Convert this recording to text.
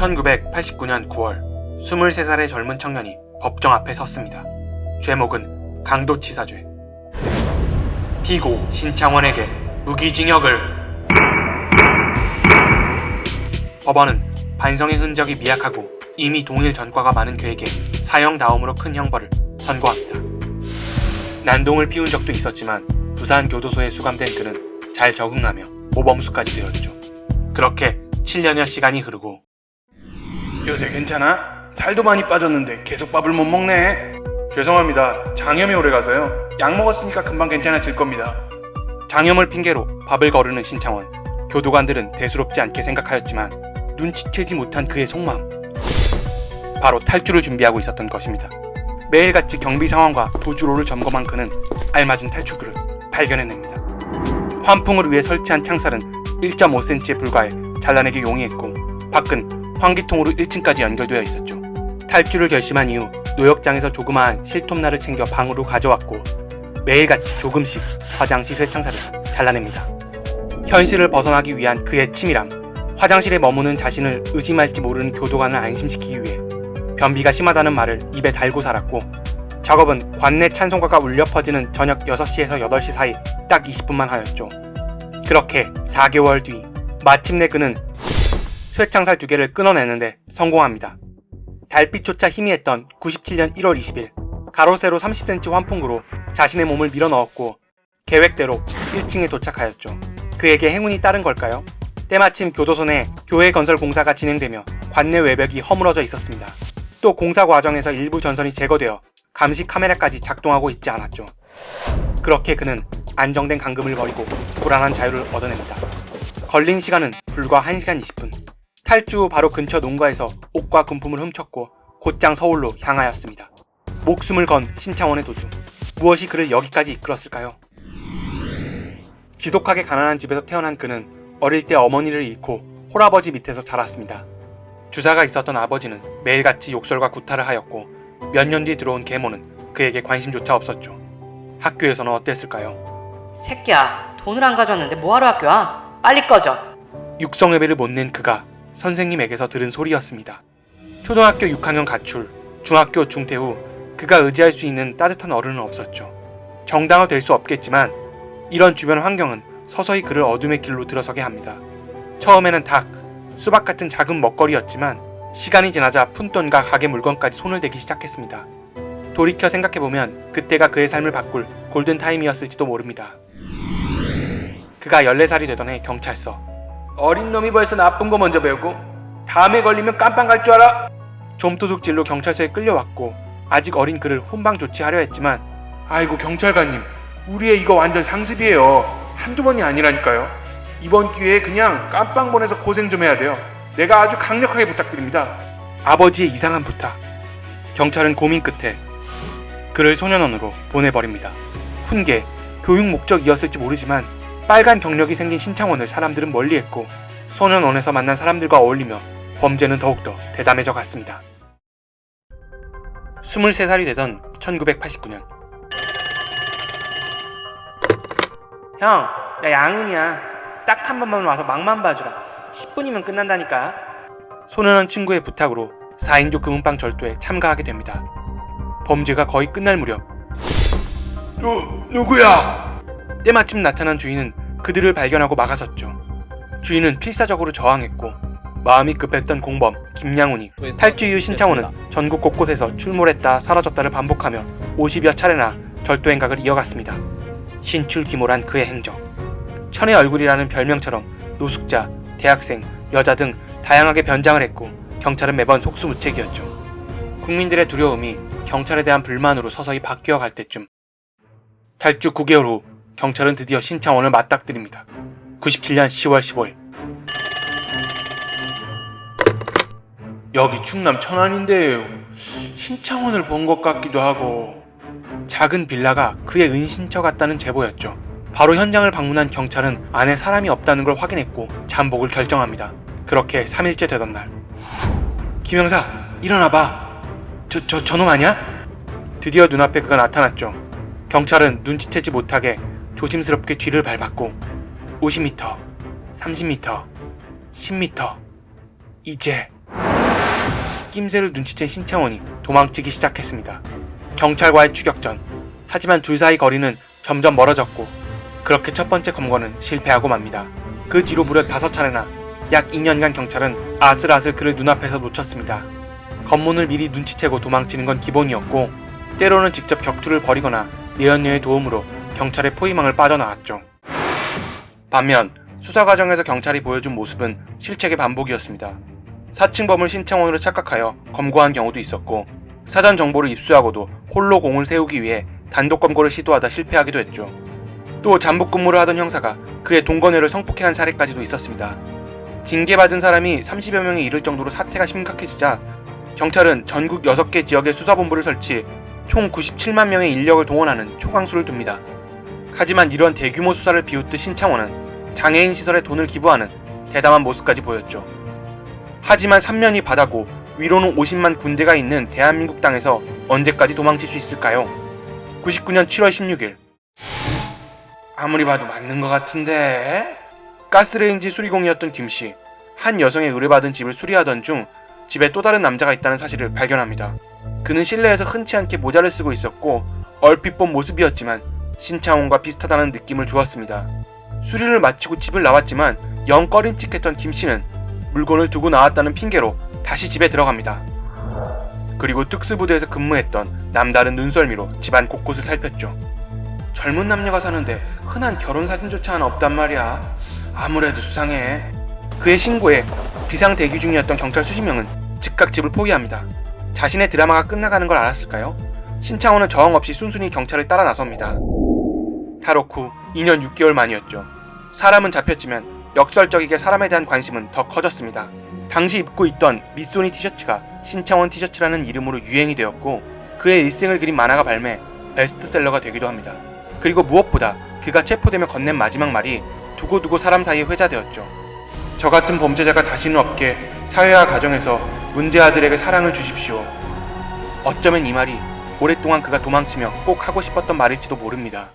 1989년 9월 23살의 젊은 청년이 법정 앞에 섰습니다. 죄목은 강도치사죄. 피고 신창원에게 무기징역을. 법원은 반성의 흔적이 미약하고 이미 동일 전과가 많은 그에게 사형다음으로 큰 형벌을 선고합니다. 난동을 피운 적도 있었지만 부산교도소에 수감된 그는 잘 적응하며 모범수까지 되었죠. 그렇게 7년여 시간이 흐르고 요새 괜찮아? 살도 많이 빠졌는데 계속 밥을 못 먹네. 죄송합니다. 장염이 오래가서요. 약 먹었으니까 금방 괜찮아질 겁니다. 장염을 핑계로 밥을 거르는 신창원. 교도관들은 대수롭지 않게 생각하였지만 눈치채지 못한 그의 속마음, 바로 탈주를 준비하고 있었던 것입니다. 매일같이 경비 상황과 도주로를 점검한 그는 알맞은 탈출구를 발견해냅니다. 환풍을 위해 설치한 창살은 1.5cm에 불과해 잘라내기 용이했고 밖은 환기통으로 1층까지 연결되어 있었죠. 탈주를 결심한 이후 노역장에서 조그마한 실톱날을 챙겨 방으로 가져왔고 매일같이 조금씩 화장실 쇠창살을 잘라냅니다. 현실을 벗어나기 위한 그의 치밀함, 화장실에 머무는 자신을 의심할지 모르는 교도관을 안심시키기 위해 변비가 심하다는 말을 입에 달고 살았고, 작업은 관내 찬송가가 울려 퍼지는 저녁 6시에서 8시 사이 딱 20분만 하였죠. 그렇게 4개월 뒤 마침내 그는 쇠창살 2개를 끊어내는데 성공합니다. 달빛조차 희미했던 97년 1월 20일 가로 세로 30cm 환풍구로 자신의 몸을 밀어넣었고 계획대로 1층에 도착하였죠. 그에게 행운이 따른 걸까요? 때마침 교도소 내 교회 건설 공사가 진행되며 관내 외벽이 허물어져 있었습니다. 또 공사 과정에서 일부 전선이 제거되어 감시 카메라까지 작동하고 있지 않았죠. 그렇게 그는 안정된 감금을 버리고 불안한 자유를 얻어냅니다. 걸린 시간은 불과 1시간 20분. 탈주 후 바로 근처 농가에서 옷과 군품을 훔쳤고 곧장 서울로 향하였습니다. 목숨을 건 신창원의 도주. 무엇이 그를 여기까지 이끌었을까요? 지독하게 가난한 집에서 태어난 그는 어릴 때 어머니를 잃고 홀아버지 밑에서 자랐습니다. 주사가 있었던 아버지는 매일같이 욕설과 구타를 하였고 몇 년 뒤 들어온 계모는 그에게 관심조차 없었죠. 학교에서는 어땠을까요? 새끼야, 돈을 안 가져왔는데 뭐하러 학교 와? 빨리 꺼져. 육성예배를 못 낸 그가 선생님에게서 들은 소리였습니다. 초등학교 6학년 가출, 중학교 중퇴 후 그가 의지할 수 있는 따뜻한 어른은 없었죠. 정당화 될 수 없겠지만 이런 주변 환경은 서서히 그를 어둠의 길로 들어서게 합니다. 처음에는 닭, 수박 같은 작은 먹거리였지만 시간이 지나자 푼돈과 가게 물건까지 손을 대기 시작했습니다. 돌이켜 생각해보면 그때가 그의 삶을 바꿀 골든타임이었을지도 모릅니다. 그가 14살이 되던 해 경찰서. 어린 놈이 벌써 나쁜 거 먼저 배우고 다음에 걸리면 깜빵 갈 줄 알아? 좀도둑질로 경찰서에 끌려왔고 아직 어린 그를 훈방 조치하려 했지만 아이고 경찰관님, 우리의 이거 완전 상습이에요. 한두 번이 아니라니까요. 이번 기회에 그냥 깜빵 보내서 고생 좀 해야 돼요. 내가 아주 강력하게 부탁드립니다. 아버지의 이상한 부탁. 경찰은 고민 끝에 그를 소년원으로 보내버립니다. 훈계, 교육 목적이었을지 모르지만 빨간 경력이 생긴 신창원을 사람들은 멀리했고 소년원에서 만난 사람들과 어울리며 범죄는 더욱더 대담해져 갔습니다. 23살이 되던 1989년. 형, 나 양훈이야. 딱 한 번만 와서 막만 봐주라. 10분이면 끝난다니까. 소년원 친구의 부탁으로 4인조 금은방 절도에 참가하게 됩니다. 범죄가 거의 끝날 무렵 누구야? 때마침 나타난 주인은 그들을 발견하고 막아섰죠. 주인은 필사적으로 저항했고 마음이 급했던 공범 김양훈이 탈주 이후 신창원은 전국 곳곳에서 출몰했다 사라졌다를 반복하며 50여 차례나 절도 행각을 이어갔습니다. 신출귀몰한 그의 행적. 천의 얼굴이라는 별명처럼 노숙자, 대학생, 여자 등 다양하게 변장을 했고 경찰은 매번 속수무책이었죠. 국민들의 두려움이 경찰에 대한 불만으로 서서히 바뀌어 갈 때쯤 탈주 9개월 후 경찰은 드디어 신창원을 맞닥뜨립니다. 97년 10월 15일. 여기 충남 천안인데요. 신창원을 본 것 같기도 하고. 작은 빌라가 그의 은신처 같다는 제보였죠. 바로 현장을 방문한 경찰은 안에 사람이 없다는 걸 확인했고 잠복을 결정합니다. 그렇게 3일째 되던 날. 김형사, 일어나봐. 저놈 아니야? 드디어 눈앞에 그가 나타났죠. 경찰은 눈치채지 못하게 조심스럽게 뒤를 밟았고 50m, 30m, 10m. 이제 낌새를 눈치챈 신창원이 도망치기 시작했습니다. 경찰과의 추격전. 하지만 둘 사이 거리는 점점 멀어졌고 그렇게 첫 번째 검거는 실패하고 맙니다. 그 뒤로 무려 5차례나 약 2년간 경찰은 아슬아슬 그를 눈앞에서 놓쳤습니다. 검문을 미리 눈치채고 도망치는 건 기본이었고 때로는 직접 격투를 벌이거나 내연녀의 도움으로 경찰의 포위망을 빠져나왔죠. 반면 수사 과정에서 경찰이 보여준 모습은 실책의 반복이었습니다. 사칭범을 신창원으로 착각하여 검거한 경우도 있었고 사전 정보를 입수하고도 홀로 공을 세우기 위해 단독 검거를 시도하다 실패하기도 했죠. 또 잠복 근무를 하던 형사가 그의 동거녀를 성폭행한 사례까지도 있었습니다. 징계받은 사람이 30여 명에 이를 정도로 사태가 심각해지자 경찰은 전국 6개 지역에 수사본부를 설치 총 97만 명의 인력을 동원하는 초강수를 둡니다. 하지만 이런 대규모 수사를 비웃듯 신창원은 장애인 시설에 돈을 기부하는 대담한 모습까지 보였죠. 하지만 3년이 바다고 위로는 50만 군대가 있는 대한민국 땅에서 언제까지 도망칠 수 있을까요? 99년 7월 16일. 아무리 봐도 맞는 것 같은데? 가스레인지 수리공이었던 김씨. 한 여성의 의뢰받은 집을 수리하던 중 집에 또 다른 남자가 있다는 사실을 발견합니다. 그는 실내에서 흔치 않게 모자를 쓰고 있었고 얼핏 본 모습이었지만 신창원과 비슷하다는 느낌을 주었습니다. 수리를 마치고 집을 나왔지만 영 꺼림칙했던 김씨는 물건을 두고 나왔다는 핑계로 다시 집에 들어갑니다. 그리고 특수부대에서 근무했던 남다른 눈썰미로 집안 곳곳을 살폈죠. 젊은 남녀가 사는데 흔한 결혼사진조차 하나 없단 말이야. 아무래도 수상해. 그의 신고에 비상대기 중이었던 경찰 수십 명은 즉각 집을 포위합니다. 자신의 드라마가 끝나가는 걸 알았을까요? 신창원은 저항 없이 순순히 경찰을 따라 나섭니다. 탈옥 후 2년 6개월 만이었죠. 사람은 잡혔지만 역설적이게 사람에 대한 관심은 더 커졌습니다. 당시 입고 있던 미소니 티셔츠가 신창원 티셔츠라는 이름으로 유행이 되었고 그의 일생을 그린 만화가 발매 베스트셀러가 되기도 합니다. 그리고 무엇보다 그가 체포되며 건넨 마지막 말이 두고두고 사람 사이에 회자되었죠. 저 같은 범죄자가 다시는 없게 사회와 가정에서 문제 아들에게 사랑을 주십시오. 어쩌면 이 말이 오랫동안 그가 도망치며 꼭 하고 싶었던 말일지도 모릅니다.